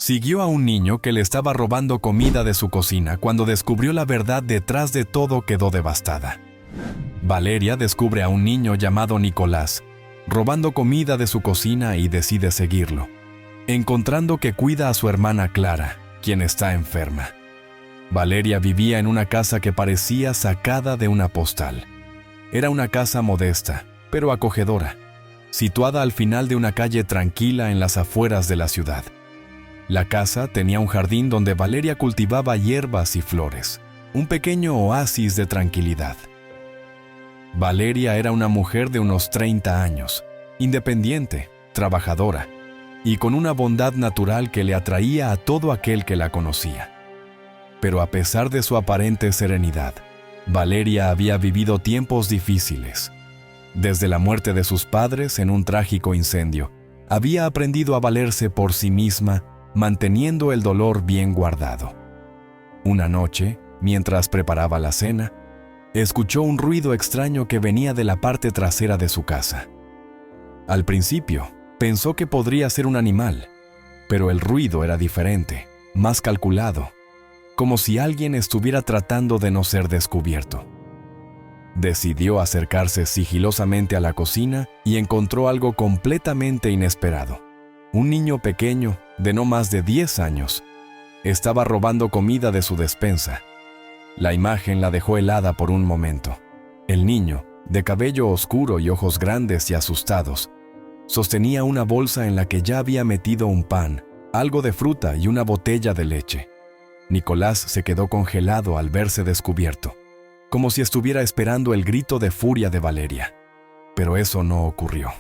Siguió a un niño que le estaba robando comida de su cocina. Cuando descubrió la verdad detrás de todo, quedó devastada. Valeria descubre a un niño llamado Nicolás robando comida de su cocina y decide seguirlo, encontrando que cuida a su hermana Clara, quien está enferma. Valeria vivía en una casa que parecía sacada de una postal. Era una casa modesta, pero acogedora, situada al final de una calle tranquila en las afueras de la ciudad. La casa tenía un jardín donde Valeria cultivaba hierbas y flores, un pequeño oasis de tranquilidad. Valeria era una mujer de unos 30 años, independiente, trabajadora, y con una bondad natural que le atraía a todo aquel que la conocía. Pero a pesar de su aparente serenidad, Valeria había vivido tiempos difíciles. Desde la muerte de sus padres en un trágico incendio, había aprendido a valerse por sí misma, manteniendo el dolor bien guardado. Una noche, mientras preparaba la cena, escuchó un ruido extraño que venía de la parte trasera de su casa. Al principio, pensó que podría ser un animal, pero el ruido era diferente, más calculado, como si alguien estuviera tratando de no ser descubierto. Decidió acercarse sigilosamente a la cocina y encontró algo completamente inesperado. Un niño pequeño, de no más de 10 años, estaba robando comida de su despensa. La imagen la dejó helada por un momento. El niño, de cabello oscuro y ojos grandes y asustados, sostenía una bolsa en la que ya había metido un pan, algo de fruta y una botella de leche. Nicolás se quedó congelado al verse descubierto, como si estuviera esperando el grito de furia de Valeria. Pero eso no ocurrió.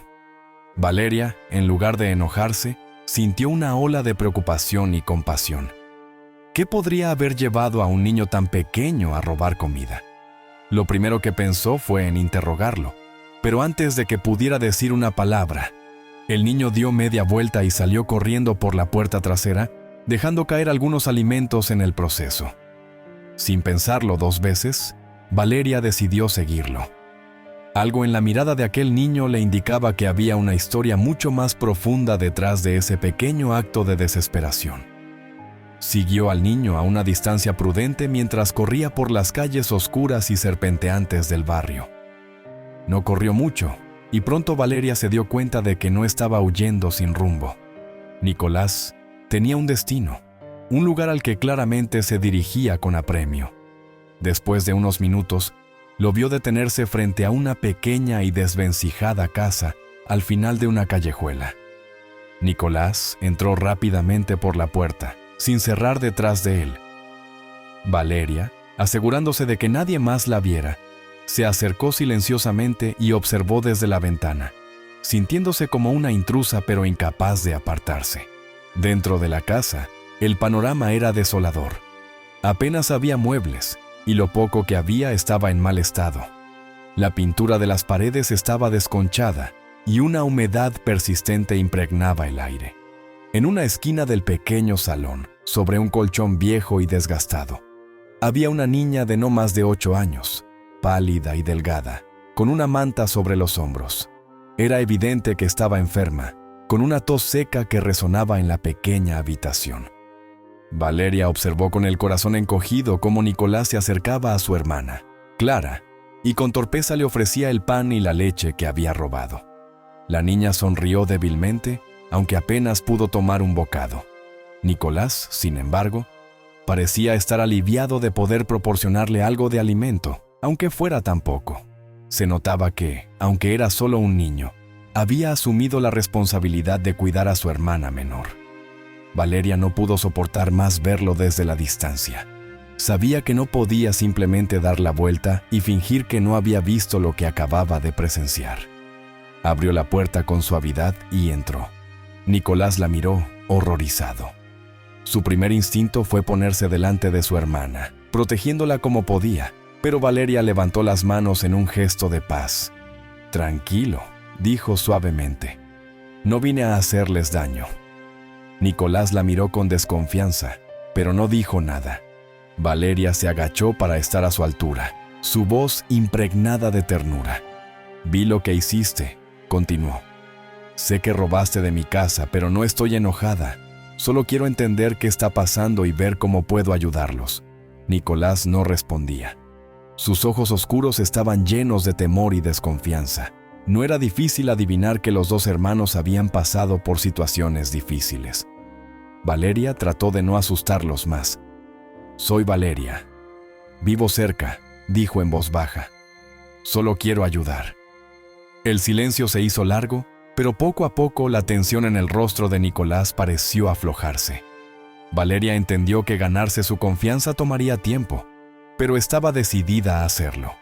Valeria, en lugar de enojarse, sintió una ola de preocupación y compasión. ¿Qué podría haber llevado a un niño tan pequeño a robar comida? Lo primero que pensó fue en interrogarlo, pero antes de que pudiera decir una palabra, el niño dio media vuelta y salió corriendo por la puerta trasera, dejando caer algunos alimentos en el proceso. Sin pensarlo 2 veces, Valeria decidió seguirlo. Algo en la mirada de aquel niño le indicaba que había una historia mucho más profunda detrás de ese pequeño acto de desesperación. Siguió al niño a una distancia prudente mientras corría por las calles oscuras y serpenteantes del barrio. No corrió mucho, y pronto Valeria se dio cuenta de que no estaba huyendo sin rumbo. Nicolás tenía un destino, un lugar al que claramente se dirigía con apremio. Después de unos minutos, lo vio detenerse frente a una pequeña y desvencijada casa al final de una callejuela. Nicolás entró rápidamente por la puerta, sin cerrar detrás de él. Valeria, asegurándose de que nadie más la viera, se acercó silenciosamente y observó desde la ventana, sintiéndose como una intrusa pero incapaz de apartarse. Dentro de la casa, el panorama era desolador. Apenas había muebles, y lo poco que había estaba en mal estado. La pintura de las paredes estaba desconchada, y una humedad persistente impregnaba el aire. En una esquina del pequeño salón, sobre un colchón viejo y desgastado, había una niña de no más de 8 años, pálida y delgada, con una manta sobre los hombros. Era evidente que estaba enferma, con una tos seca que resonaba en la pequeña habitación. Valeria observó con el corazón encogido cómo Nicolás se acercaba a su hermana, Clara, y con torpeza le ofrecía el pan y la leche que había robado. La niña sonrió débilmente, aunque apenas pudo tomar un bocado. Nicolás, sin embargo, parecía estar aliviado de poder proporcionarle algo de alimento, aunque fuera tan poco. Se notaba que, aunque era solo un niño, había asumido la responsabilidad de cuidar a su hermana menor. Valeria no pudo soportar más verlo desde la distancia. Sabía que no podía simplemente dar la vuelta y fingir que no había visto lo que acababa de presenciar. Abrió la puerta con suavidad y entró. Nicolás la miró, horrorizado. Su primer instinto fue ponerse delante de su hermana, protegiéndola como podía, pero Valeria levantó las manos en un gesto de paz. «Tranquilo», dijo suavemente. «No vine a hacerles daño». Nicolás la miró con desconfianza, pero no dijo nada. Valeria se agachó para estar a su altura, su voz impregnada de ternura. «Vi lo que hiciste», continuó. «Sé que robaste de mi casa, pero no estoy enojada. Solo quiero entender qué está pasando y ver cómo puedo ayudarlos. Nicolás no respondía. Sus ojos oscuros estaban llenos de temor y desconfianza. No era difícil adivinar que los dos hermanos habían pasado por situaciones difíciles. Valeria trató de no asustarlos más. «Soy Valeria. Vivo cerca», dijo en voz baja. «Solo quiero ayudar». El silencio se hizo largo, pero poco a poco la tensión en el rostro de Nicolás pareció aflojarse. Valeria entendió que ganarse su confianza tomaría tiempo, pero estaba decidida a hacerlo.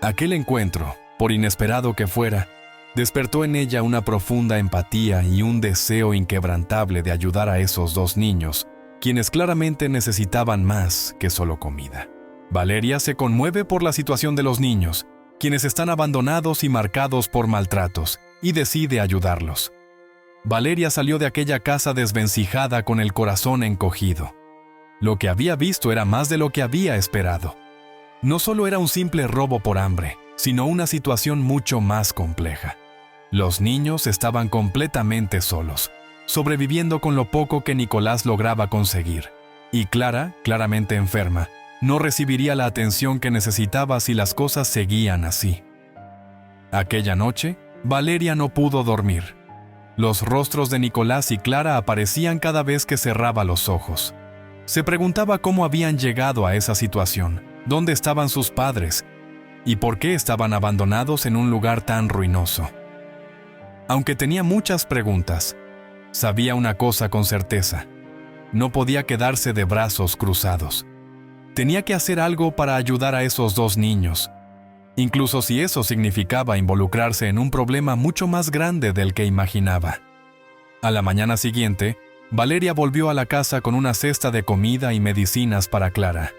Aquel encuentro, por inesperado que fuera, despertó en ella una profunda empatía y un deseo inquebrantable de ayudar a esos dos niños, quienes claramente necesitaban más que solo comida. Valeria se conmueve por la situación de los niños, quienes están abandonados y marcados por maltratos, y decide ayudarlos. Valeria salió de aquella casa desvencijada con el corazón encogido. Lo que había visto era más de lo que había esperado. No solo era un simple robo por hambre, sino una situación mucho más compleja. Los niños estaban completamente solos, sobreviviendo con lo poco que Nicolás lograba conseguir. Y Clara, claramente enferma, no recibiría la atención que necesitaba si las cosas seguían así. Aquella noche, Valeria no pudo dormir. Los rostros de Nicolás y Clara aparecían cada vez que cerraba los ojos. Se preguntaba cómo habían llegado a esa situación, dónde estaban sus padres y por qué estaban abandonados en un lugar tan ruinoso. Aunque tenía muchas preguntas, sabía una cosa con certeza: no podía quedarse de brazos cruzados. Tenía que hacer algo para ayudar a esos dos niños, incluso si eso significaba involucrarse en un problema mucho más grande del que imaginaba. A la mañana siguiente, Valeria volvió a la casa con una cesta de comida y medicinas para Clara.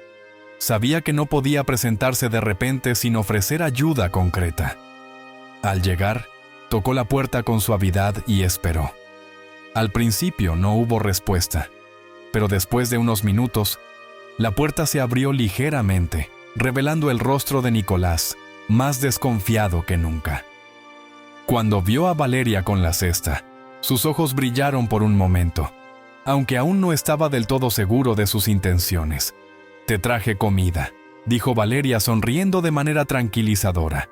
Sabía que no podía presentarse de repente sin ofrecer ayuda concreta. Al llegar, tocó la puerta con suavidad y esperó. Al principio no hubo respuesta, pero después de unos minutos, la puerta se abrió ligeramente, revelando el rostro de Nicolás, más desconfiado que nunca. Cuando vio a Valeria con la cesta, sus ojos brillaron por un momento, aunque aún no estaba del todo seguro de sus intenciones. «Te traje comida», dijo Valeria sonriendo de manera tranquilizadora.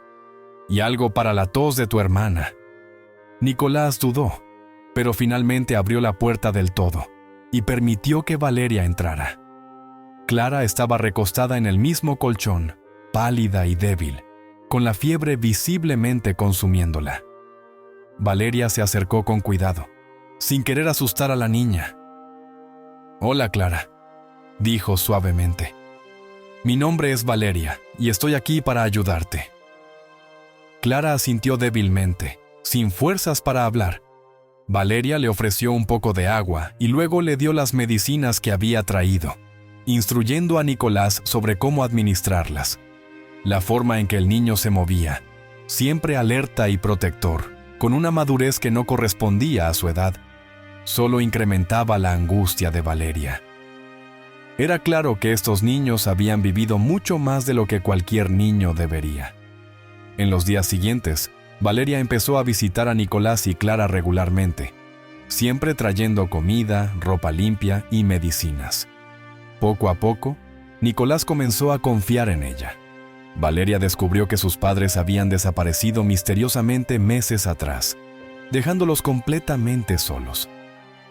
«Y algo para la tos de tu hermana». Nicolás dudó, pero finalmente abrió la puerta del todo y permitió que Valeria entrara. Clara estaba recostada en el mismo colchón, pálida y débil, con la fiebre visiblemente consumiéndola. Valeria se acercó con cuidado, sin querer asustar a la niña. «Hola, Clara», dijo suavemente. «Mi nombre es Valeria y estoy aquí para ayudarte». Clara asintió débilmente, sin fuerzas para hablar. Valeria le ofreció un poco de agua y luego le dio las medicinas que había traído, instruyendo a Nicolás sobre cómo administrarlas. La forma en que el niño se movía, siempre alerta y protector, con una madurez que no correspondía a su edad, solo incrementaba la angustia de Valeria. Era claro que estos niños habían vivido mucho más de lo que cualquier niño debería. En los días siguientes, Valeria empezó a visitar a Nicolás y Clara regularmente, siempre trayendo comida, ropa limpia y medicinas. Poco a poco, Nicolás comenzó a confiar en ella. Valeria descubrió que sus padres habían desaparecido misteriosamente meses atrás, dejándolos completamente solos.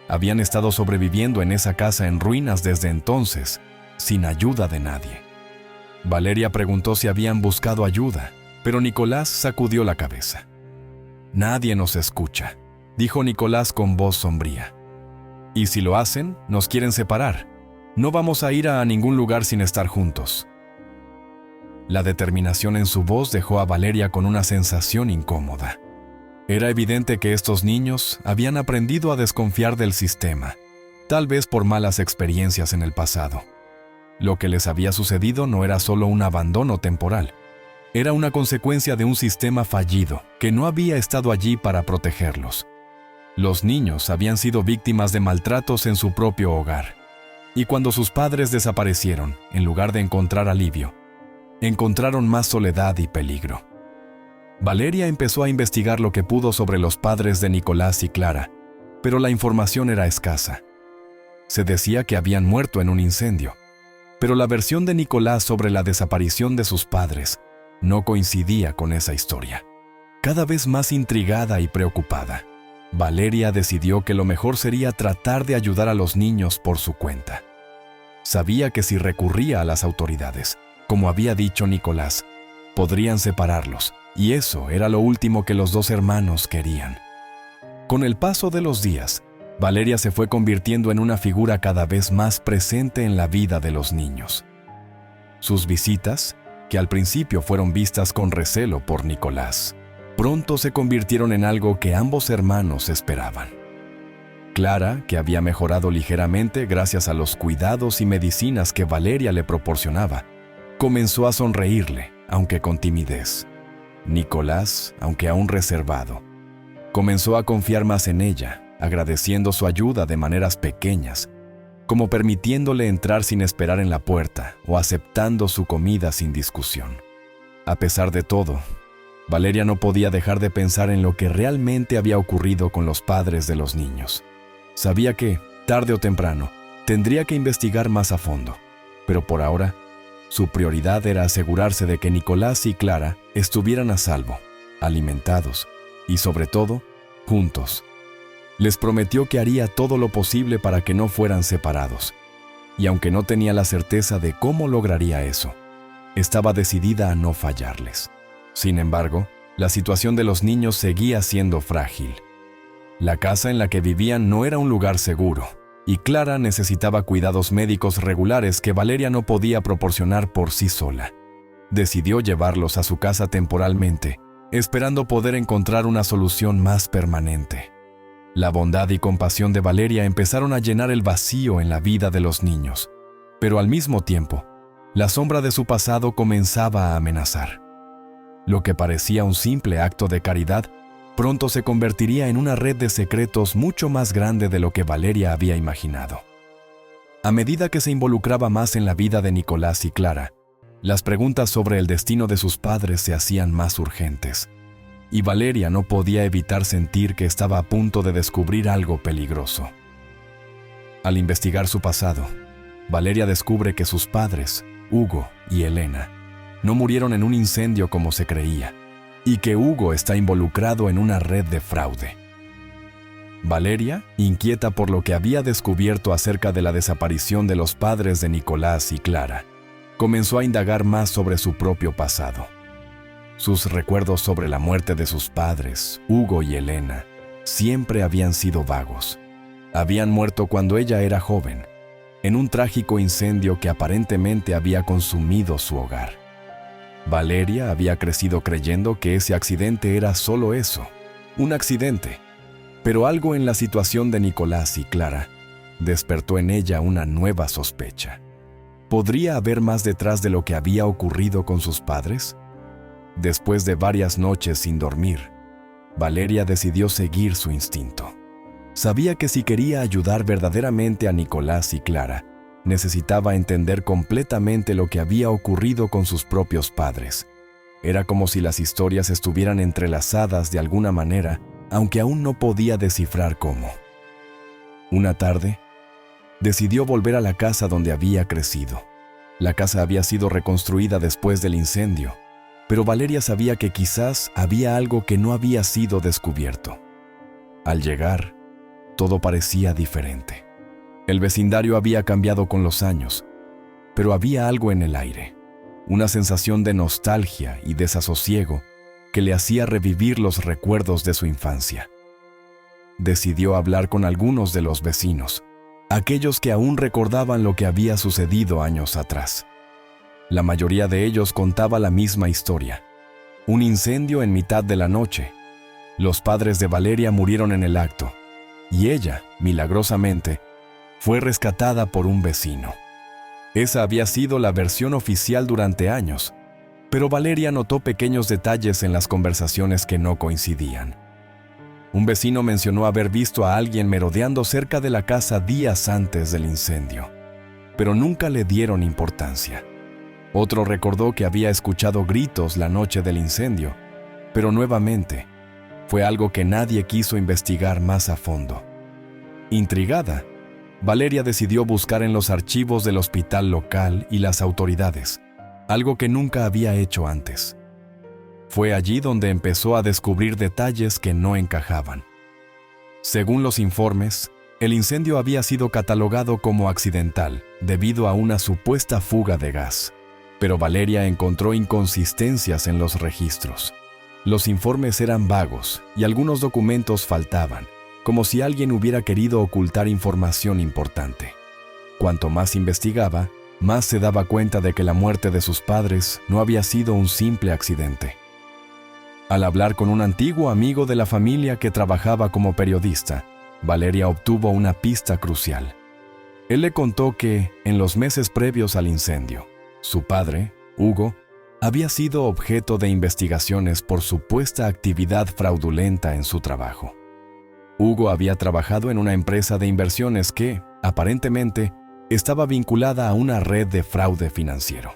Habían estado sobreviviendo en esa casa en ruinas desde entonces, sin ayuda de nadie. Valeria preguntó si habían buscado ayuda, pero Nicolás sacudió la cabeza. «Nadie nos escucha», dijo Nicolás con voz sombría. «Y si lo hacen, nos quieren separar. No vamos a ir a ningún lugar sin estar juntos». La determinación en su voz dejó a Valeria con una sensación incómoda. Era evidente que estos niños habían aprendido a desconfiar del sistema, tal vez por malas experiencias en el pasado. Lo que les había sucedido no era solo un abandono temporal, era una consecuencia de un sistema fallido que no había estado allí para protegerlos. Los niños habían sido víctimas de maltratos en su propio hogar, y cuando sus padres desaparecieron, en lugar de encontrar alivio, encontraron más soledad y peligro. Valeria empezó a investigar lo que pudo sobre los padres de Nicolás y Clara, pero la información era escasa. Se decía que habían muerto en un incendio, pero la versión de Nicolás sobre la desaparición de sus padres no coincidía con esa historia. Cada vez más intrigada y preocupada, Valeria decidió que lo mejor sería tratar de ayudar a los niños por su cuenta. Sabía que si recurría a las autoridades, como había dicho Nicolás, podrían separarlos, y eso era lo último que los dos hermanos querían. Con el paso de los días, Valeria se fue convirtiendo en una figura cada vez más presente en la vida de los niños. Sus visitas, que al principio fueron vistas con recelo por Nicolás, pronto se convirtieron en algo que ambos hermanos esperaban. Clara, que había mejorado ligeramente gracias a los cuidados y medicinas que Valeria le proporcionaba, comenzó a sonreírle, aunque con timidez. Nicolás, aunque aún reservado, comenzó a confiar más en ella, agradeciendo su ayuda de maneras pequeñas, como permitiéndole entrar sin esperar en la puerta o aceptando su comida sin discusión. A pesar de todo, Valeria no podía dejar de pensar en lo que realmente había ocurrido con los padres de los niños. Sabía que, tarde o temprano, tendría que investigar más a fondo, pero por ahora, su prioridad era asegurarse de que Nicolás y Clara estuvieran a salvo, alimentados y, sobre todo, juntos. Les prometió que haría todo lo posible para que no fueran separados, y aunque no tenía la certeza de cómo lograría eso, estaba decidida a no fallarles. Sin embargo, la situación de los niños seguía siendo frágil. La casa en la que vivían no era un lugar seguro, y Clara necesitaba cuidados médicos regulares que Valeria no podía proporcionar por sí sola. Decidió llevarlos a su casa temporalmente, esperando poder encontrar una solución más permanente. La bondad y compasión de Valeria empezaron a llenar el vacío en la vida de los niños, pero al mismo tiempo, la sombra de su pasado comenzaba a amenazar. Lo que parecía un simple acto de caridad, pronto se convertiría en una red de secretos mucho más grande de lo que Valeria había imaginado. A medida que se involucraba más en la vida de Nicolás y Clara, las preguntas sobre el destino de sus padres se hacían más urgentes, y Valeria no podía evitar sentir que estaba a punto de descubrir algo peligroso. Al investigar su pasado, Valeria descubre que sus padres, Hugo y Elena, no murieron en un incendio como se creía, y que Hugo está involucrado en una red de fraude. Valeria, inquieta por lo que había descubierto acerca de la desaparición de los padres de Nicolás y Clara, comenzó a indagar más sobre su propio pasado. Sus recuerdos sobre la muerte de sus padres, Hugo y Elena, siempre habían sido vagos. Habían muerto cuando ella era joven, en un trágico incendio que aparentemente había consumido su hogar. Valeria había crecido creyendo que ese accidente era solo eso, un accidente, pero algo en la situación de Nicolás y Clara despertó en ella una nueva sospecha. ¿Podría haber más detrás de lo que había ocurrido con sus padres? Después de varias noches sin dormir, Valeria decidió seguir su instinto. Sabía que si quería ayudar verdaderamente a Nicolás y Clara, necesitaba entender completamente lo que había ocurrido con sus propios padres. Era como si las historias estuvieran entrelazadas de alguna manera, aunque aún no podía descifrar cómo. Una tarde, decidió volver a la casa donde había crecido. La casa había sido reconstruida después del incendio, pero Valeria sabía que quizás había algo que no había sido descubierto. Al llegar, todo parecía diferente. El vecindario había cambiado con los años, pero había algo en el aire, una sensación de nostalgia y desasosiego que le hacía revivir los recuerdos de su infancia. Decidió hablar con algunos de los vecinos, aquellos que aún recordaban lo que había sucedido años atrás. La mayoría de ellos contaba la misma historia. Un incendio en mitad de la noche. Los padres de Valeria murieron en el acto, y ella, milagrosamente, fue rescatada por un vecino. Esa había sido la versión oficial durante años, pero Valeria notó pequeños detalles en las conversaciones que no coincidían. Un vecino mencionó haber visto a alguien merodeando cerca de la casa días antes del incendio, pero nunca le dieron importancia. Otro recordó que había escuchado gritos la noche del incendio, pero nuevamente, fue algo que nadie quiso investigar más a fondo. Intrigada, Valeria decidió buscar en los archivos del hospital local y las autoridades, algo que nunca había hecho antes. Fue allí donde empezó a descubrir detalles que no encajaban. Según los informes, el incendio había sido catalogado como accidental debido a una supuesta fuga de gas, pero Valeria encontró inconsistencias en los registros. Los informes eran vagos y algunos documentos faltaban, como si alguien hubiera querido ocultar información importante. Cuanto más investigaba, más se daba cuenta de que la muerte de sus padres no había sido un simple accidente. Al hablar con un antiguo amigo de la familia que trabajaba como periodista, Valeria obtuvo una pista crucial. Él le contó que, en los meses previos al incendio, su padre, Hugo, había sido objeto de investigaciones por supuesta actividad fraudulenta en su trabajo. Hugo había trabajado en una empresa de inversiones que, aparentemente, estaba vinculada a una red de fraude financiero.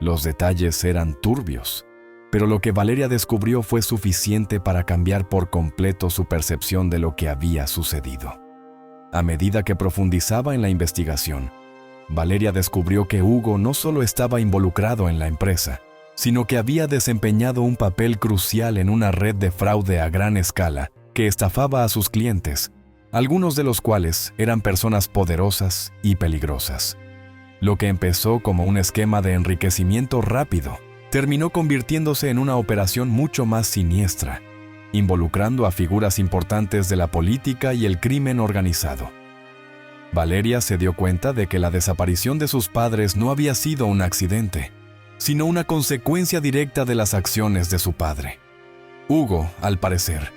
Los detalles eran turbios, pero lo que Valeria descubrió fue suficiente para cambiar por completo su percepción de lo que había sucedido. A medida que profundizaba en la investigación, Valeria descubrió que Hugo no solo estaba involucrado en la empresa, sino que había desempeñado un papel crucial en una red de fraude a gran escala que estafaba a sus clientes, algunos de los cuales eran personas poderosas y peligrosas. Lo que empezó como un esquema de enriquecimiento rápido, terminó convirtiéndose en una operación mucho más siniestra, involucrando a figuras importantes de la política y el crimen organizado. Valeria se dio cuenta de que la desaparición de sus padres no había sido un accidente, sino una consecuencia directa de las acciones de su padre. Hugo, al parecer,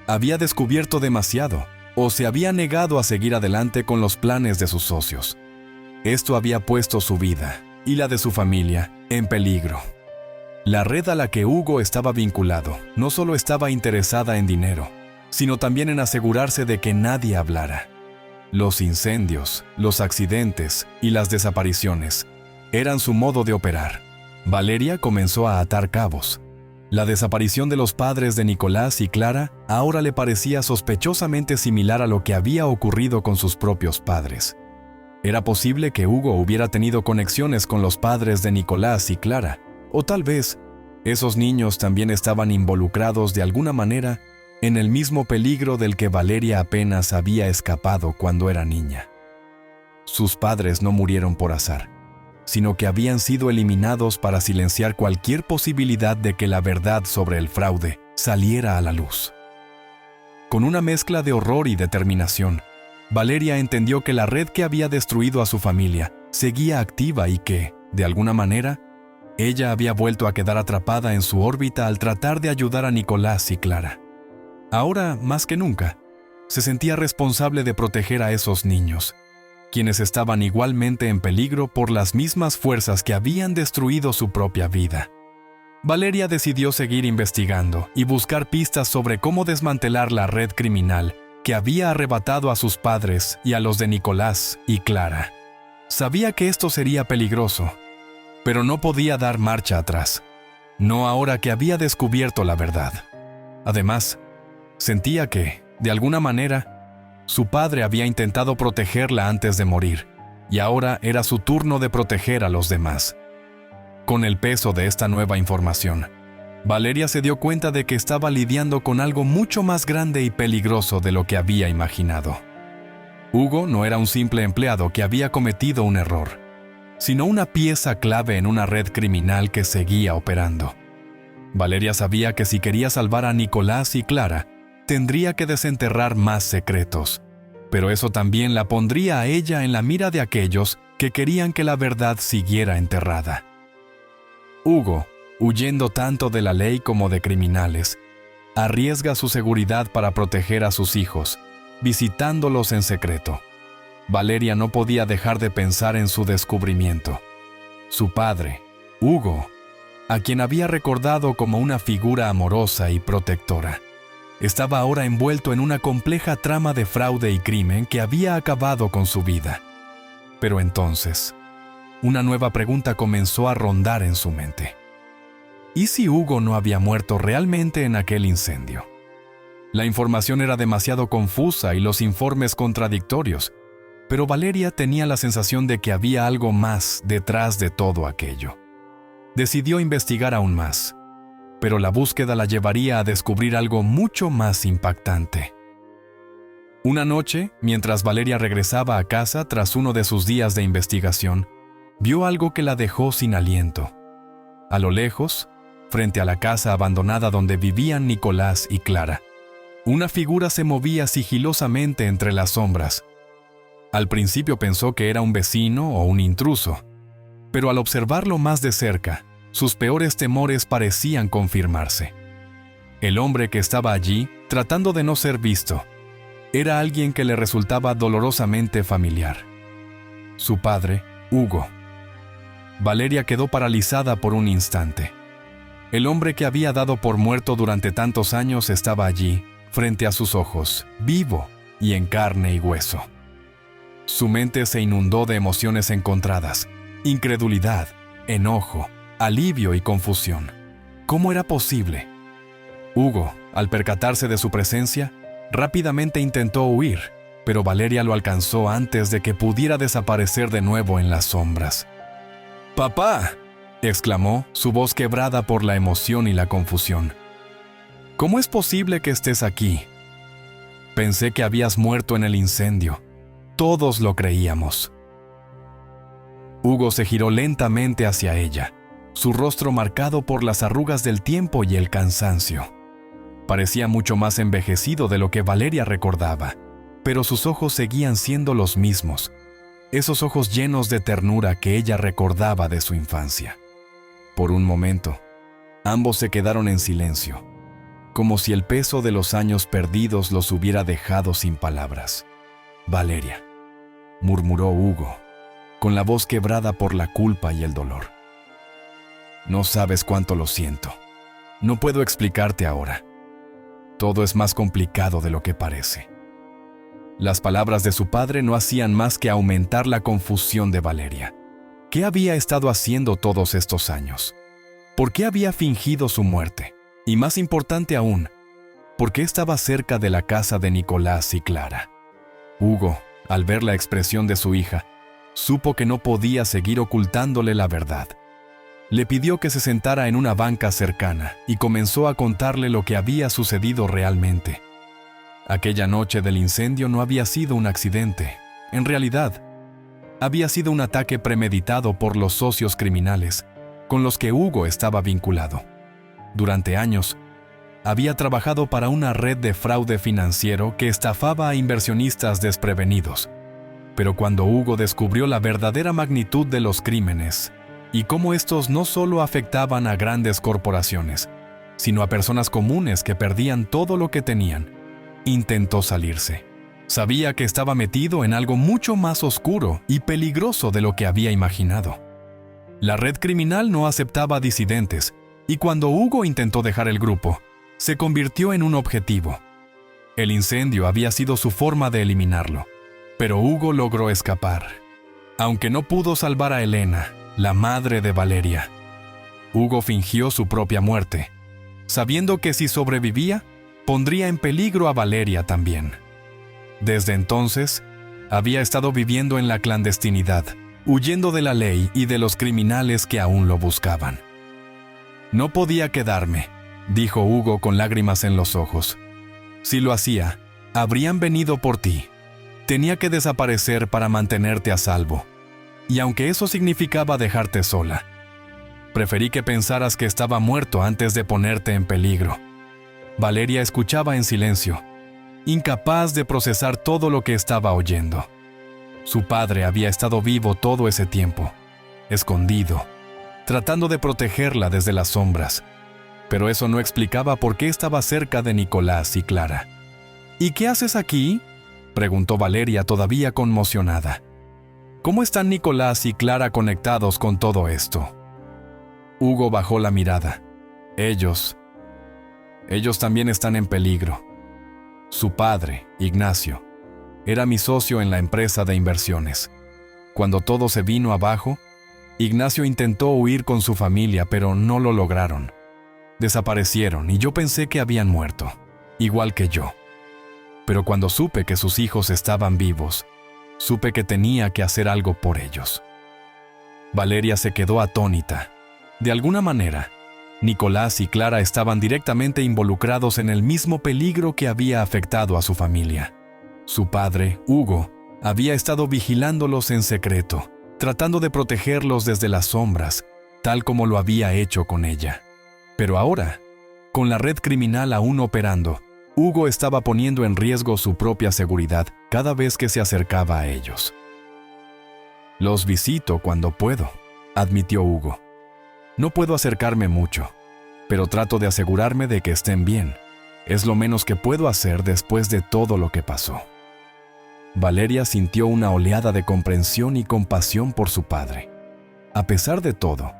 había descubierto demasiado, o se había negado a seguir adelante con los planes de sus socios. Esto había puesto su vida, y la de su familia, en peligro. La red a la que Hugo estaba vinculado no solo estaba interesada en dinero, sino también en asegurarse de que nadie hablara. Los incendios, los accidentes y las desapariciones eran su modo de operar. Valeria comenzó a atar cabos. La desaparición de los padres de Nicolás y Clara ahora le parecía sospechosamente similar a lo que había ocurrido con sus propios padres. Era posible que Hugo hubiera tenido conexiones con los padres de Nicolás y Clara, o tal vez esos niños también estaban involucrados de alguna manera en el mismo peligro del que Valeria apenas había escapado cuando era niña. Sus padres no murieron por azar, sino que habían sido eliminados para silenciar cualquier posibilidad de que la verdad sobre el fraude saliera a la luz. Con una mezcla de horror y determinación, Valeria entendió que la red que había destruido a su familia seguía activa y que, de alguna manera, ella había vuelto a quedar atrapada en su órbita al tratar de ayudar a Nicolás y Clara. Ahora, más que nunca, se sentía responsable de proteger a esos niños, quienes estaban igualmente en peligro por las mismas fuerzas que habían destruido su propia vida. Valeria decidió seguir investigando y buscar pistas sobre cómo desmantelar la red criminal que había arrebatado a sus padres y a los de Nicolás y Clara. Sabía que esto sería peligroso, pero no podía dar marcha atrás, no ahora que había descubierto la verdad. Además, sentía que, de alguna manera, su padre había intentado protegerla antes de morir, y ahora era su turno de proteger a los demás. Con el peso de esta nueva información, Valeria se dio cuenta de que estaba lidiando con algo mucho más grande y peligroso de lo que había imaginado. Hugo no era un simple empleado que había cometido un error, sino una pieza clave en una red criminal que seguía operando. Valeria sabía que si quería salvar a Nicolás y Clara, tendría que desenterrar más secretos, pero eso también la pondría a ella en la mira de aquellos que querían que la verdad siguiera enterrada. Hugo, huyendo tanto de la ley como de criminales, arriesga su seguridad para proteger a sus hijos, visitándolos en secreto. Valeria no podía dejar de pensar en su descubrimiento. Su padre, Hugo, a quien había recordado como una figura amorosa y protectora, estaba ahora envuelto en una compleja trama de fraude y crimen que había acabado con su vida. Pero entonces, una nueva pregunta comenzó a rondar en su mente. ¿Y si Hugo no había muerto realmente en aquel incendio? La información era demasiado confusa y los informes contradictorios, pero Valeria tenía la sensación de que había algo más detrás de todo aquello. Decidió investigar aún más, pero la búsqueda la llevaría a descubrir algo mucho más impactante. Una noche, mientras Valeria regresaba a casa tras uno de sus días de investigación, vio algo que la dejó sin aliento. A lo lejos, frente a la casa abandonada donde vivían Nicolás y Clara, una figura se movía sigilosamente entre las sombras. Al principio pensó que era un vecino o un intruso, pero al observarlo más de cerca, sus peores temores parecían confirmarse. El hombre que estaba allí, tratando de no ser visto, era alguien que le resultaba dolorosamente familiar. Su padre, Hugo. Valeria quedó paralizada por un instante. El hombre que había dado por muerto durante tantos años estaba allí, frente a sus ojos, vivo y en carne y hueso. Su mente se inundó de emociones encontradas, incredulidad, enojo, alivio y confusión. ¿Cómo era posible? Hugo, al percatarse de su presencia, rápidamente intentó huir, pero Valeria lo alcanzó antes de que pudiera desaparecer de nuevo en las sombras. ¡Papá!, exclamó, su voz quebrada por la emoción y la confusión. ¿Cómo es posible que estés aquí? Pensé que habías muerto en el incendio. Todos lo creíamos. Hugo se giró lentamente hacia ella, su rostro marcado por las arrugas del tiempo y el cansancio. Parecía mucho más envejecido de lo que Valeria recordaba, pero sus ojos seguían siendo los mismos, esos ojos llenos de ternura que ella recordaba de su infancia. Por un momento, ambos se quedaron en silencio, como si el peso de los años perdidos los hubiera dejado sin palabras. «Valeria», murmuró Hugo, con la voz quebrada por la culpa y el dolor. «No sabes cuánto lo siento. No puedo explicarte ahora. Todo es más complicado de lo que parece». Las palabras de su padre no hacían más que aumentar la confusión de Valeria. ¿Qué había estado haciendo todos estos años? ¿Por qué había fingido su muerte? Y más importante aún, ¿por qué estaba cerca de la casa de Nicolás y Clara? Hugo, al ver la expresión de su hija, supo que no podía seguir ocultándole la verdad. Le pidió que se sentara en una banca cercana y comenzó a contarle lo que había sucedido realmente. Aquella noche del incendio no había sido un accidente. En realidad, había sido un ataque premeditado por los socios criminales con los que Hugo estaba vinculado. Durante años, había trabajado para una red de fraude financiero que estafaba a inversionistas desprevenidos. Pero cuando Hugo descubrió la verdadera magnitud de los crímenes y cómo estos no solo afectaban a grandes corporaciones, sino a personas comunes que perdían todo lo que tenían, intentó salirse. Sabía que estaba metido en algo mucho más oscuro y peligroso de lo que había imaginado. La red criminal no aceptaba disidentes, y cuando Hugo intentó dejar el grupo, se convirtió en un objetivo. El incendio había sido su forma de eliminarlo, pero Hugo logró escapar, aunque no pudo salvar a Elena, la madre de Valeria. Hugo fingió su propia muerte, sabiendo que si sobrevivía, pondría en peligro a Valeria también. Desde entonces, había estado viviendo en la clandestinidad, huyendo de la ley y de los criminales que aún lo buscaban. «No podía quedarme», dijo Hugo con lágrimas en los ojos. «Si lo hacía, habrían venido por ti. Tenía que desaparecer para mantenerte a salvo. Y aunque eso significaba dejarte sola, preferí que pensaras que estaba muerto antes de ponerte en peligro». Valeria escuchaba en silencio, incapaz de procesar todo lo que estaba oyendo. Su padre había estado vivo todo ese tiempo, escondido, tratando de protegerla desde las sombras, pero eso no explicaba por qué estaba cerca de Nicolás y Clara. «¿Y qué haces aquí?», preguntó Valeria todavía conmocionada. «¿Cómo están Nicolás y Clara conectados con todo esto?». Hugo bajó la mirada. Ellos también están en peligro. Su padre, Ignacio, era mi socio en la empresa de inversiones. Cuando todo se vino abajo, Ignacio intentó huir con su familia, pero no lo lograron. Desaparecieron y yo pensé que habían muerto, igual que yo. Pero cuando supe que sus hijos estaban vivos, supe que tenía que hacer algo por ellos. Valeria se quedó atónita. De alguna manera, Nicolás y Clara estaban directamente involucrados en el mismo peligro que había afectado a su familia. Su padre, Hugo, había estado vigilándolos en secreto, tratando de protegerlos desde las sombras, tal como lo había hecho con ella. Pero ahora, con la red criminal aún operando, Hugo estaba poniendo en riesgo su propia seguridad cada vez que se acercaba a ellos. «Los visito cuando puedo», admitió Hugo. «No puedo acercarme mucho, pero trato de asegurarme de que estén bien. Es lo menos que puedo hacer después de todo lo que pasó». Valeria sintió una oleada de comprensión y compasión por su padre. A pesar de todo,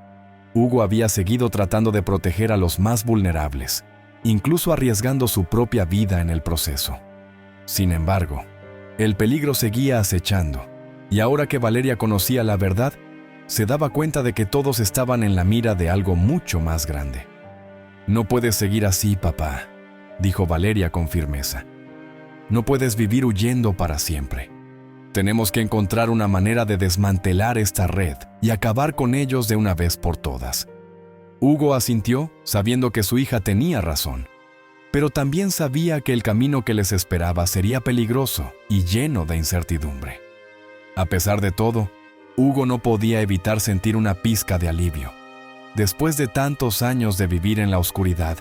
Hugo había seguido tratando de proteger a los más vulnerables, incluso arriesgando su propia vida en el proceso. Sin embargo, el peligro seguía acechando, y ahora que Valeria conocía la verdad, se daba cuenta de que todos estaban en la mira de algo mucho más grande. «No puedes seguir así, papá», dijo Valeria con firmeza. «No puedes vivir huyendo para siempre. Tenemos que encontrar una manera de desmantelar esta red y acabar con ellos de una vez por todas». Hugo asintió, sabiendo que su hija tenía razón, pero también sabía que el camino que les esperaba sería peligroso y lleno de incertidumbre. A pesar de todo, Hugo no podía evitar sentir una pizca de alivio. Después de tantos años de vivir en la oscuridad,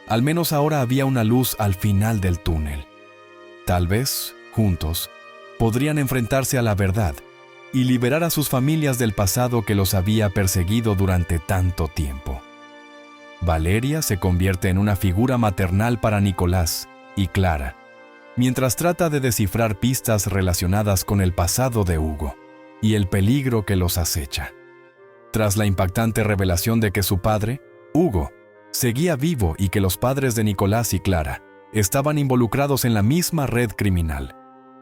al menos ahora había una luz al final del túnel. Tal vez, juntos, podrían enfrentarse a la verdad y liberar a sus familias del pasado que los había perseguido durante tanto tiempo. Valeria se convierte en una figura maternal para Nicolás y Clara, mientras trata de descifrar pistas relacionadas con el pasado de Hugo y el peligro que los acecha. Tras la impactante revelación de que su padre, Hugo, seguía vivo y que los padres de Nicolás y Clara estaban involucrados en la misma red criminal,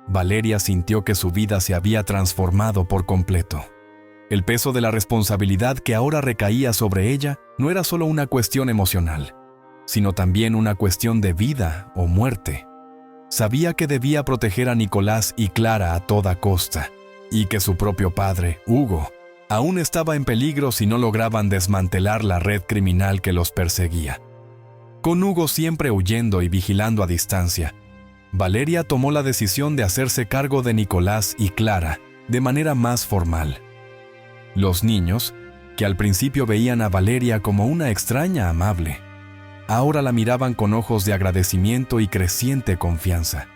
Valeria sintió que su vida se había transformado por completo. El peso de la responsabilidad que ahora recaía sobre ella no era solo una cuestión emocional, sino también una cuestión de vida o muerte. Sabía que debía proteger a Nicolás y Clara a toda costa, y que su propio padre, Hugo, aún estaba en peligro si no lograban desmantelar la red criminal que los perseguía. Con Hugo siempre huyendo y vigilando a distancia, Valeria tomó la decisión de hacerse cargo de Nicolás y Clara de manera más formal. Los niños, que al principio veían a Valeria como una extraña amable, ahora la miraban con ojos de agradecimiento y creciente confianza.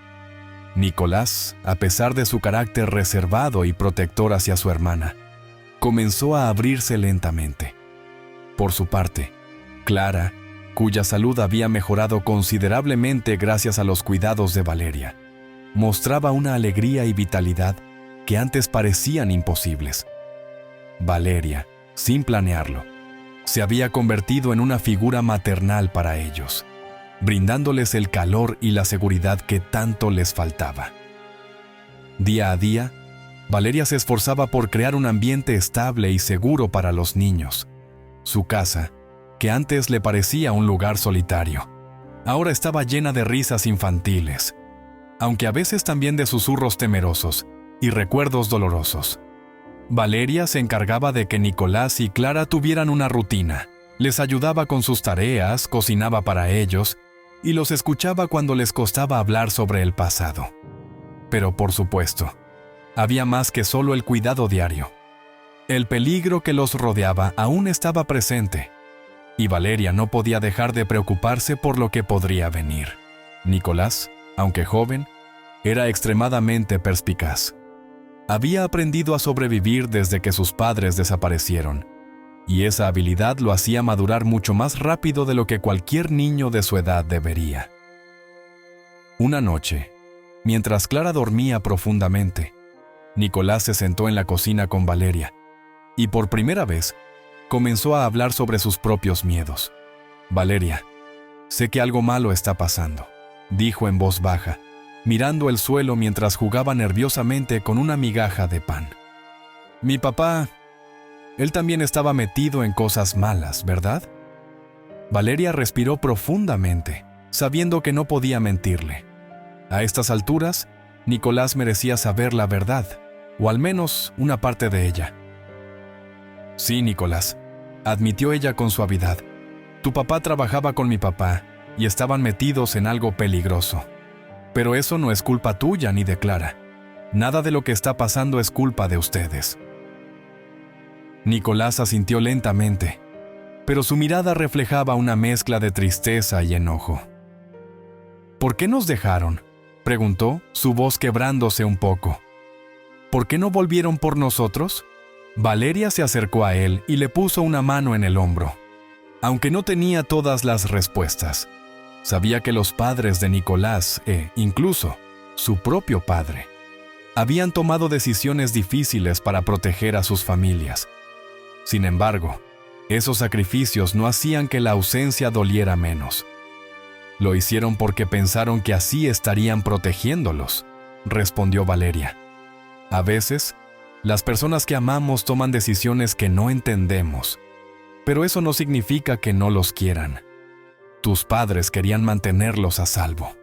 Nicolás, a pesar de su carácter reservado y protector hacia su hermana, comenzó a abrirse lentamente. Por su parte, Clara, cuya salud había mejorado considerablemente gracias a los cuidados de Valeria, mostraba una alegría y vitalidad que antes parecían imposibles. Valeria, sin planearlo, se había convertido en una figura maternal para ellos, brindándoles el calor y la seguridad que tanto les faltaba. Día a día, Valeria se esforzaba por crear un ambiente estable y seguro para los niños. Su casa, que antes le parecía un lugar solitario, ahora estaba llena de risas infantiles, aunque a veces también de susurros temerosos y recuerdos dolorosos. Valeria se encargaba de que Nicolás y Clara tuvieran una rutina, les ayudaba con sus tareas, cocinaba para ellos y los escuchaba cuando les costaba hablar sobre el pasado. Pero por supuesto, había más que solo el cuidado diario. El peligro que los rodeaba aún estaba presente, y Valeria no podía dejar de preocuparse por lo que podría venir. Nicolás, aunque joven, era extremadamente perspicaz. Había aprendido a sobrevivir desde que sus padres desaparecieron, y esa habilidad lo hacía madurar mucho más rápido de lo que cualquier niño de su edad debería. Una noche, mientras Clara dormía profundamente, Nicolás se sentó en la cocina con Valeria, y por primera vez, comenzó a hablar sobre sus propios miedos. «Valeria, sé que algo malo está pasando», dijo en voz baja, mirando el suelo mientras jugaba nerviosamente con una migaja de pan. «Mi papá, él también estaba metido en cosas malas, ¿verdad?». Valeria respiró profundamente, sabiendo que no podía mentirle. A estas alturas, Nicolás merecía saber la verdad, o al menos una parte de ella. Sí, Nicolás, admitió ella con suavidad. Tu papá trabajaba con mi papá y estaban metidos en algo peligroso. Pero eso no es culpa tuya ni de Clara. Nada de lo que está pasando es culpa de ustedes. Nicolás asintió lentamente, pero su mirada reflejaba una mezcla de tristeza y enojo. ¿Por qué nos dejaron?, preguntó, su voz quebrándose un poco. ¿Por qué no volvieron por nosotros? Valeria se acercó a él y le puso una mano en el hombro. Aunque no tenía todas las respuestas, sabía que los padres de Nicolás incluso su propio padre, habían tomado decisiones difíciles para proteger a sus familias. Sin embargo, esos sacrificios no hacían que la ausencia doliera menos. Lo hicieron porque pensaron que así estarían protegiéndolos, respondió Valeria. A veces, las personas que amamos toman decisiones que no entendemos, pero eso no significa que no los quieran. Tus padres querían mantenerlos a salvo.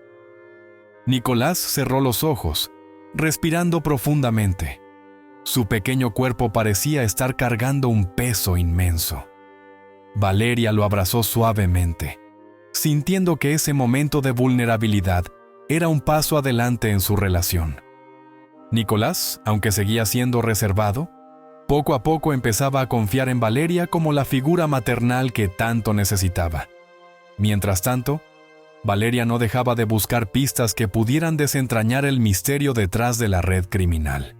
Nicolás cerró los ojos, respirando profundamente. Su pequeño cuerpo parecía estar cargando un peso inmenso. Valeria lo abrazó suavemente, sintiendo que ese momento de vulnerabilidad era un paso adelante en su relación. Nicolás, aunque seguía siendo reservado, poco a poco empezaba a confiar en Valeria como la figura maternal que tanto necesitaba. Mientras tanto, Valeria no dejaba de buscar pistas que pudieran desentrañar el misterio detrás de la red criminal.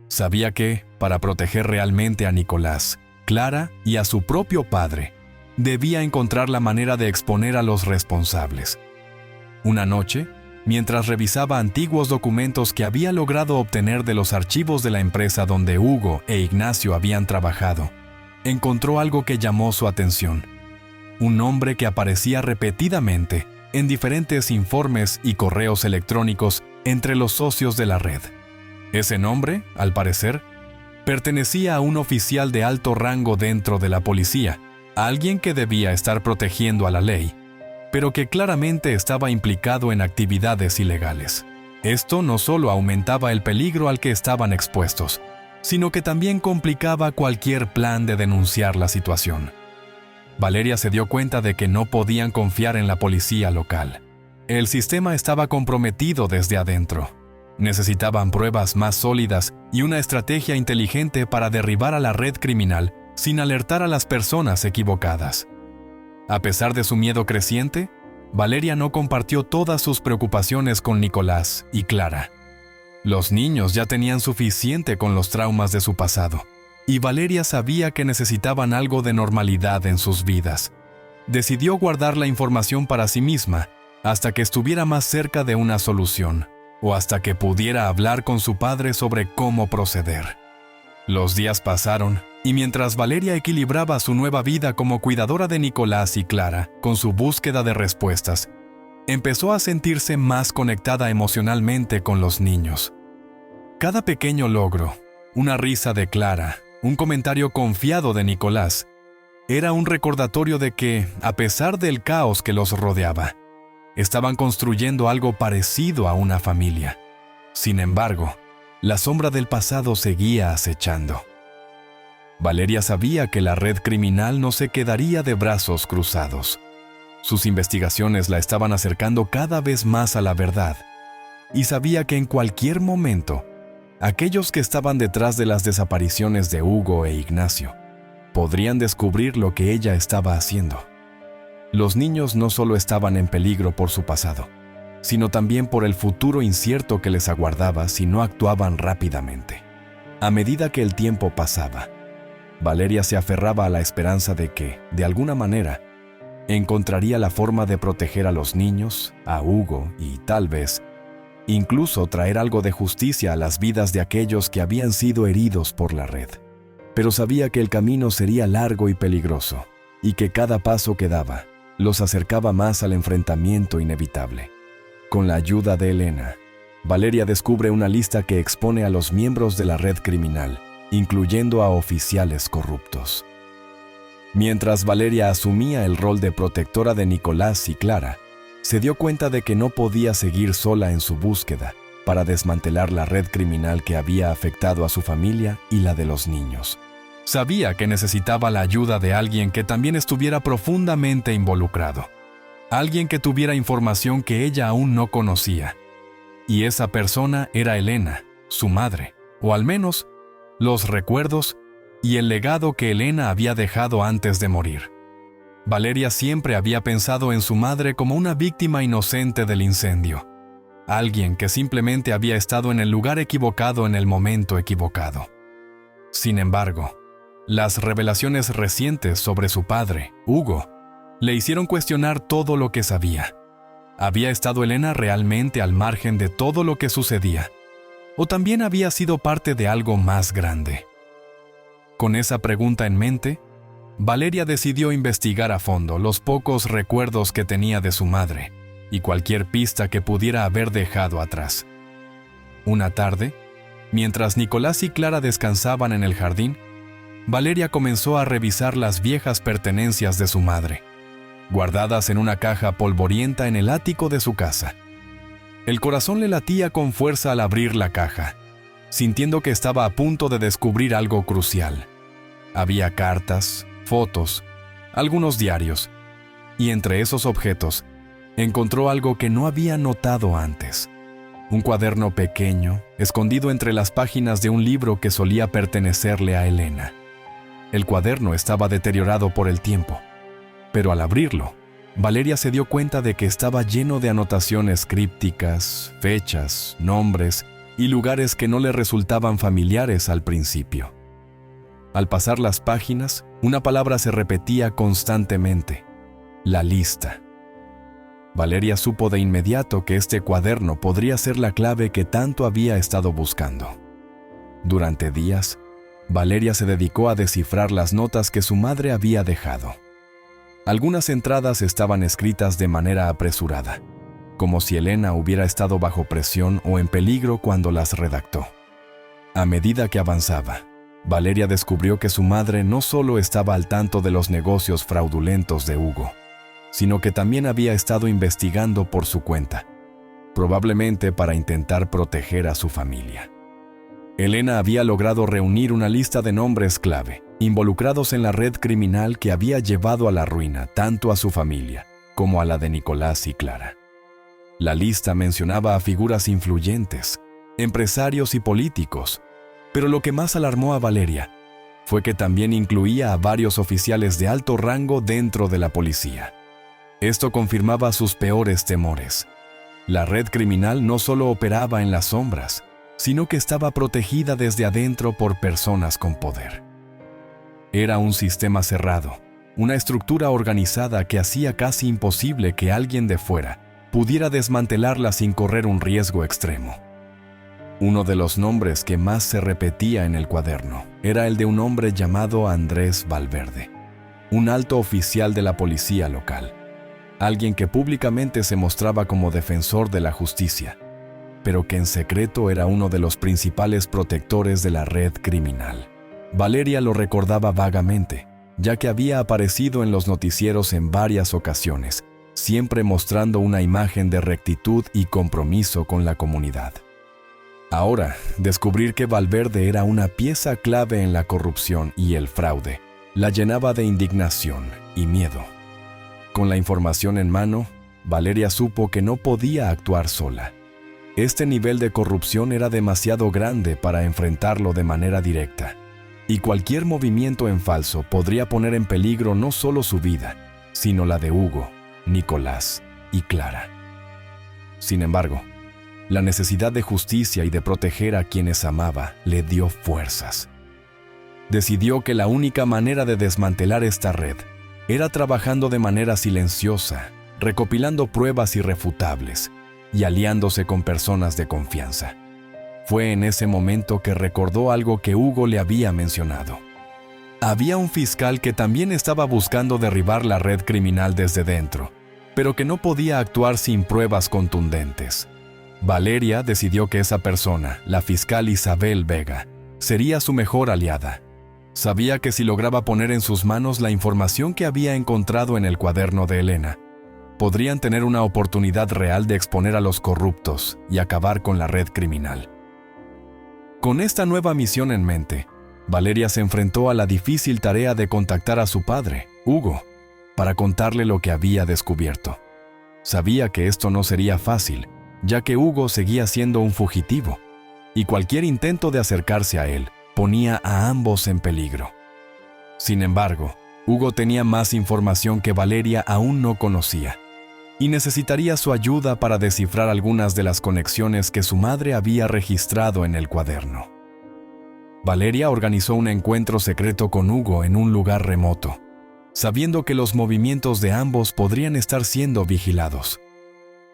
Sabía que, para proteger realmente a Nicolás, Clara y a su propio padre, debía encontrar la manera de exponer a los responsables. Una noche, mientras revisaba antiguos documentos que había logrado obtener de los archivos de la empresa donde Hugo e Ignacio habían trabajado, encontró algo que llamó su atención. Un nombre que aparecía repetidamente en diferentes informes y correos electrónicos entre los socios de la red. Ese nombre, al parecer, pertenecía a un oficial de alto rango dentro de la policía, alguien que debía estar protegiendo a la ley, pero que claramente estaba implicado en actividades ilegales. Esto no solo aumentaba el peligro al que estaban expuestos, sino que también complicaba cualquier plan de denunciar la situación. Valeria se dio cuenta de que no podían confiar en la policía local. El sistema estaba comprometido desde adentro. Necesitaban pruebas más sólidas y una estrategia inteligente para derribar a la red criminal sin alertar a las personas equivocadas. A pesar de su miedo creciente, Valeria no compartió todas sus preocupaciones con Nicolás y Clara. Los niños ya tenían suficiente con los traumas de su pasado, y Valeria sabía que necesitaban algo de normalidad en sus vidas. Decidió guardar la información para sí misma hasta que estuviera más cerca de una solución, o hasta que pudiera hablar con su padre sobre cómo proceder. Los días pasaron, y mientras Valeria equilibraba su nueva vida como cuidadora de Nicolás y Clara con su búsqueda de respuestas, empezó a sentirse más conectada emocionalmente con los niños. Cada pequeño logro, una risa de Clara, un comentario confiado de Nicolás, era un recordatorio de que, a pesar del caos que los rodeaba, estaban construyendo algo parecido a una familia. Sin embargo, la sombra del pasado seguía acechando. Valeria sabía que la red criminal no se quedaría de brazos cruzados. Sus investigaciones la estaban acercando cada vez más a la verdad, y sabía que en cualquier momento, aquellos que estaban detrás de las desapariciones de Hugo e Ignacio podrían descubrir lo que ella estaba haciendo. Los niños no solo estaban en peligro por su pasado, sino también por el futuro incierto que les aguardaba si no actuaban rápidamente. A medida que el tiempo pasaba, Valeria se aferraba a la esperanza de que, de alguna manera, encontraría la forma de proteger a los niños, a Hugo y, tal vez, incluso traer algo de justicia a las vidas de aquellos que habían sido heridos por la red. Pero sabía que el camino sería largo y peligroso, y que cada paso que daba los acercaba más al enfrentamiento inevitable. Con la ayuda de Elena, Valeria descubre una lista que expone a los miembros de la red criminal, incluyendo a oficiales corruptos. Mientras Valeria asumía el rol de protectora de Nicolás y Clara, se dio cuenta de que no podía seguir sola en su búsqueda, para desmantelar la red criminal que había afectado a su familia y la de los niños. Sabía que necesitaba la ayuda de alguien que también estuviera profundamente involucrado. Alguien que tuviera información que ella aún no conocía. Y esa persona era Elena, su madre, o al menos los recuerdos y el legado que Elena había dejado antes de morir. Valeria siempre había pensado en su madre como una víctima inocente del incendio. Alguien que simplemente había estado en el lugar equivocado en el momento equivocado. Sin embargo, las revelaciones recientes sobre su padre, Hugo, le hicieron cuestionar todo lo que sabía. ¿Había estado Elena realmente al margen de todo lo que sucedía? ¿O también había sido parte de algo más grande? Con esa pregunta en mente, Valeria decidió investigar a fondo los pocos recuerdos que tenía de su madre y cualquier pista que pudiera haber dejado atrás. Una tarde, mientras Nicolás y Clara descansaban en el jardín, Valeria comenzó a revisar las viejas pertenencias de su madre, guardadas en una caja polvorienta en el ático de su casa. El corazón le latía con fuerza al abrir la caja, sintiendo que estaba a punto de descubrir algo crucial. Había cartas, fotos, algunos diarios, y entre esos objetos encontró algo que no había notado antes. Un cuaderno pequeño, escondido entre las páginas de un libro que solía pertenecerle a Elena. El cuaderno estaba deteriorado por el tiempo, pero al abrirlo, Valeria se dio cuenta de que estaba lleno de anotaciones crípticas, fechas, nombres y lugares que no le resultaban familiares al principio. Al pasar las páginas, una palabra se repetía constantemente: la lista. Valeria supo de inmediato que este cuaderno podría ser la clave que tanto había estado buscando. Durante días, Valeria se dedicó a descifrar las notas que su madre había dejado. Algunas entradas estaban escritas de manera apresurada, como si Elena hubiera estado bajo presión o en peligro cuando las redactó. A medida que avanzaba, Valeria descubrió que su madre no solo estaba al tanto de los negocios fraudulentos de Hugo, sino que también había estado investigando por su cuenta, probablemente para intentar proteger a su familia. Elena había logrado reunir una lista de nombres clave, involucrados en la red criminal que había llevado a la ruina tanto a su familia como a la de Nicolás y Clara. La lista mencionaba a figuras influyentes, empresarios y políticos, pero lo que más alarmó a Valeria fue que también incluía a varios oficiales de alto rango dentro de la policía. Esto confirmaba sus peores temores. La red criminal no solo operaba en las sombras, sino que estaba protegida desde adentro por personas con poder. Era un sistema cerrado, una estructura organizada que hacía casi imposible que alguien de fuera pudiera desmantelarla sin correr un riesgo extremo. Uno de los nombres que más se repetía en el cuaderno era el de un hombre llamado Andrés Valverde, un alto oficial de la policía local, alguien que públicamente se mostraba como defensor de la justicia, pero que en secreto era uno de los principales protectores de la red criminal. Valeria lo recordaba vagamente, ya que había aparecido en los noticieros en varias ocasiones, siempre mostrando una imagen de rectitud y compromiso con la comunidad. Ahora, descubrir que Valverde era una pieza clave en la corrupción y el fraude la llenaba de indignación y miedo. Con la información en mano, Valeria supo que no podía actuar sola. Este nivel de corrupción era demasiado grande para enfrentarlo de manera directa, y cualquier movimiento en falso podría poner en peligro no solo su vida, sino la de Hugo, Nicolás y Clara. Sin embargo, la necesidad de justicia y de proteger a quienes amaba le dio fuerzas. Decidió que la única manera de desmantelar esta red era trabajando de manera silenciosa, recopilando pruebas irrefutables y aliándose con personas de confianza. Fue en ese momento que recordó algo que Hugo le había mencionado. Había un fiscal que también estaba buscando derribar la red criminal desde dentro, pero que no podía actuar sin pruebas contundentes. Valeria decidió que esa persona, la fiscal Isabel Vega, sería su mejor aliada. Sabía que si lograba poner en sus manos la información que había encontrado en el cuaderno de Elena, podrían tener una oportunidad real de exponer a los corruptos y acabar con la red criminal. Con esta nueva misión en mente, Valeria se enfrentó a la difícil tarea de contactar a su padre, Hugo, para contarle lo que había descubierto. Sabía que esto no sería fácil, ya que Hugo seguía siendo un fugitivo, y cualquier intento de acercarse a él ponía a ambos en peligro. Sin embargo, Hugo tenía más información que Valeria aún no conocía, y necesitaría su ayuda para descifrar algunas de las conexiones que su madre había registrado en el cuaderno. Valeria organizó un encuentro secreto con Hugo en un lugar remoto, sabiendo que los movimientos de ambos podrían estar siendo vigilados.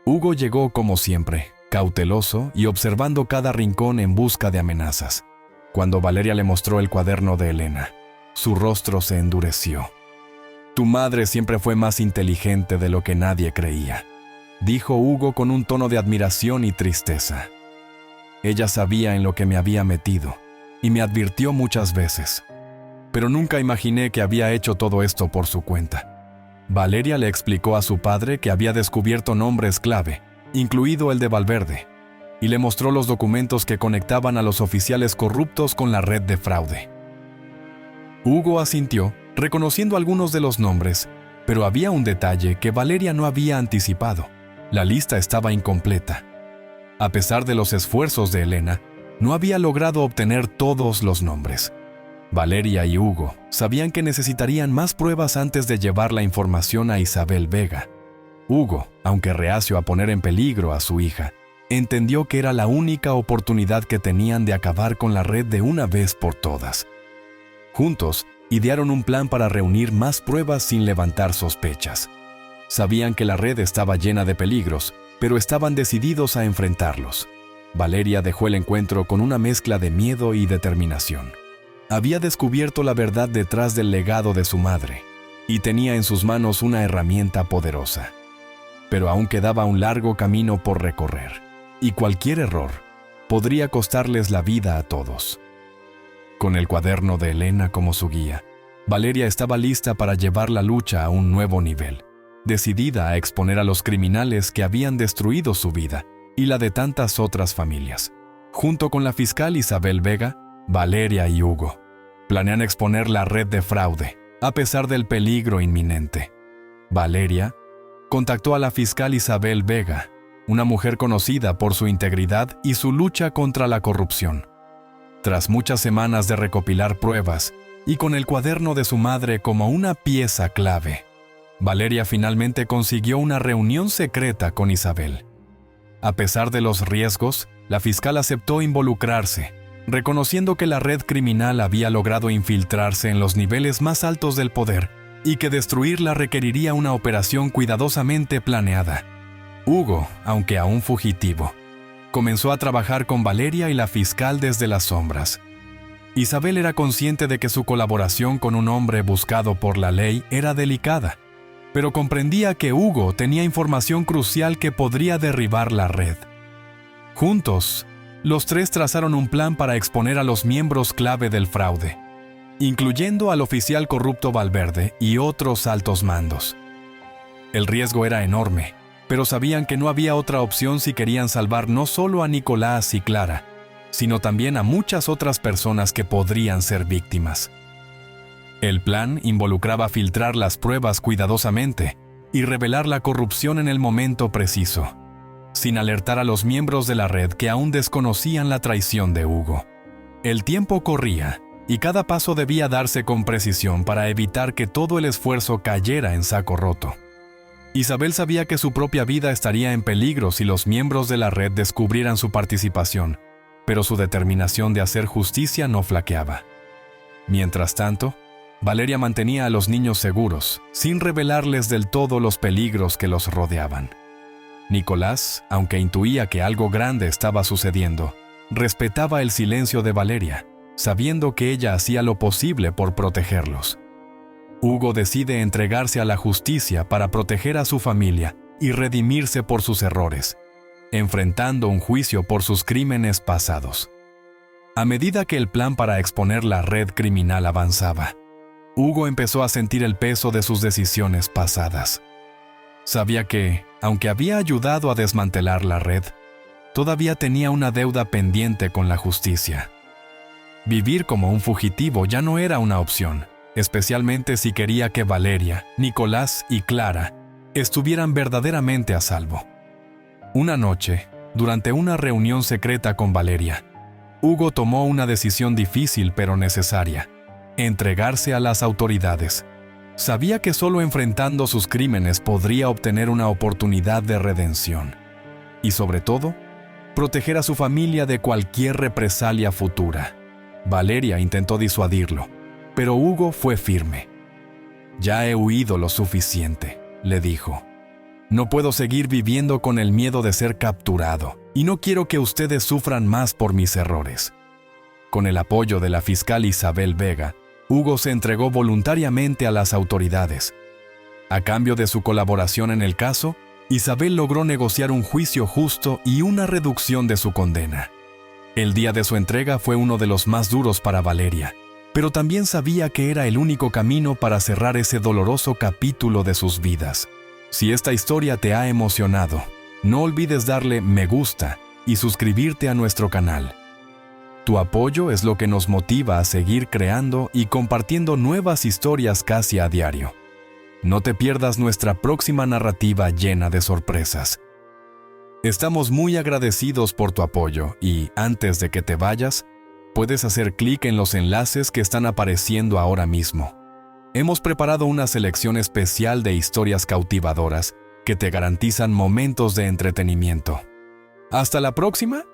Hugo llegó como siempre, cauteloso y observando cada rincón en busca de amenazas. Cuando Valeria le mostró el cuaderno de Elena, su rostro se endureció. «Tu madre siempre fue más inteligente de lo que nadie creía», dijo Hugo con un tono de admiración y tristeza. «Ella sabía en lo que me había metido y me advirtió muchas veces, pero nunca imaginé que había hecho todo esto por su cuenta». Valeria le explicó a su padre que había descubierto nombres clave, incluido el de Valverde, y le mostró los documentos que conectaban a los oficiales corruptos con la red de fraude. Hugo asintió, reconociendo algunos de los nombres, pero había un detalle que Valeria no había anticipado. La lista estaba incompleta. A pesar de los esfuerzos de Elena, no había logrado obtener todos los nombres. Valeria y Hugo sabían que necesitarían más pruebas antes de llevar la información a Isabel Vega. Hugo, aunque reacio a poner en peligro a su hija, entendió que era la única oportunidad que tenían de acabar con la red de una vez por todas. Juntos, idearon un plan para reunir más pruebas sin levantar sospechas. Sabían que la red estaba llena de peligros, pero estaban decididos a enfrentarlos. Valeria dejó el encuentro con una mezcla de miedo y determinación. Había descubierto la verdad detrás del legado de su madre, y tenía en sus manos una herramienta poderosa. Pero aún quedaba un largo camino por recorrer, y cualquier error podría costarles la vida a todos. Con el cuaderno de Elena como su guía, Valeria estaba lista para llevar la lucha a un nuevo nivel, decidida a exponer a los criminales que habían destruido su vida y la de tantas otras familias. Junto con la fiscal Isabel Vega, Valeria y Hugo planean exponer la red de fraude, a pesar del peligro inminente. Valeria contactó a la fiscal Isabel Vega, una mujer conocida por su integridad y su lucha contra la corrupción. Tras muchas semanas de recopilar pruebas, y con el cuaderno de su madre como una pieza clave, Valeria finalmente consiguió una reunión secreta con Isabel. A pesar de los riesgos, la fiscal aceptó involucrarse, reconociendo que la red criminal había logrado infiltrarse en los niveles más altos del poder y que destruirla requeriría una operación cuidadosamente planeada. Hugo, aunque aún fugitivo, comenzó a trabajar con Valeria y la fiscal desde las sombras. Isabel era consciente de que su colaboración con un hombre buscado por la ley era delicada, pero comprendía que Hugo tenía información crucial que podría derribar la red. Juntos, los tres trazaron un plan para exponer a los miembros clave del fraude, incluyendo al oficial corrupto Valverde y otros altos mandos. El riesgo era enorme, pero sabían que no había otra opción si querían salvar no solo a Nicolás y Clara, sino también a muchas otras personas que podrían ser víctimas. El plan involucraba filtrar las pruebas cuidadosamente y revelar la corrupción en el momento preciso, sin alertar a los miembros de la red que aún desconocían la traición de Hugo. El tiempo corría, y cada paso debía darse con precisión para evitar que todo el esfuerzo cayera en saco roto. Isabel sabía que su propia vida estaría en peligro si los miembros de la red descubrieran su participación, pero su determinación de hacer justicia no flaqueaba. Mientras tanto, Valeria mantenía a los niños seguros, sin revelarles del todo los peligros que los rodeaban. Nicolás, aunque intuía que algo grande estaba sucediendo, respetaba el silencio de Valeria, sabiendo que ella hacía lo posible por protegerlos. Hugo decide entregarse a la justicia para proteger a su familia y redimirse por sus errores, enfrentando un juicio por sus crímenes pasados. A medida que el plan para exponer la red criminal avanzaba, Hugo empezó a sentir el peso de sus decisiones pasadas. Sabía que, aunque había ayudado a desmantelar la red, todavía tenía una deuda pendiente con la justicia. Vivir como un fugitivo ya no era una opción, especialmente si quería que Valeria, Nicolás y Clara estuvieran verdaderamente a salvo. Una noche, durante una reunión secreta con Valeria, Hugo tomó una decisión difícil pero necesaria: entregarse a las autoridades. Sabía que solo enfrentando sus crímenes podría obtener una oportunidad de redención. Y sobre todo, proteger a su familia de cualquier represalia futura. Valeria intentó disuadirlo, pero Hugo fue firme. «Ya he huido lo suficiente», le dijo. «No puedo seguir viviendo con el miedo de ser capturado, y no quiero que ustedes sufran más por mis errores». Con el apoyo de la fiscal Isabel Vega, Hugo se entregó voluntariamente a las autoridades. A cambio de su colaboración en el caso, Isabel logró negociar un juicio justo y una reducción de su condena. El día de su entrega fue uno de los más duros para Valeria, pero también sabía que era el único camino para cerrar ese doloroso capítulo de sus vidas. Si esta historia te ha emocionado, no olvides darle me gusta y suscribirte a nuestro canal. Tu apoyo es lo que nos motiva a seguir creando y compartiendo nuevas historias casi a diario. No te pierdas nuestra próxima narrativa llena de sorpresas. Estamos muy agradecidos por tu apoyo y, antes de que te vayas, puedes hacer clic en los enlaces que están apareciendo ahora mismo. Hemos preparado una selección especial de historias cautivadoras que te garantizan momentos de entretenimiento. ¡Hasta la próxima!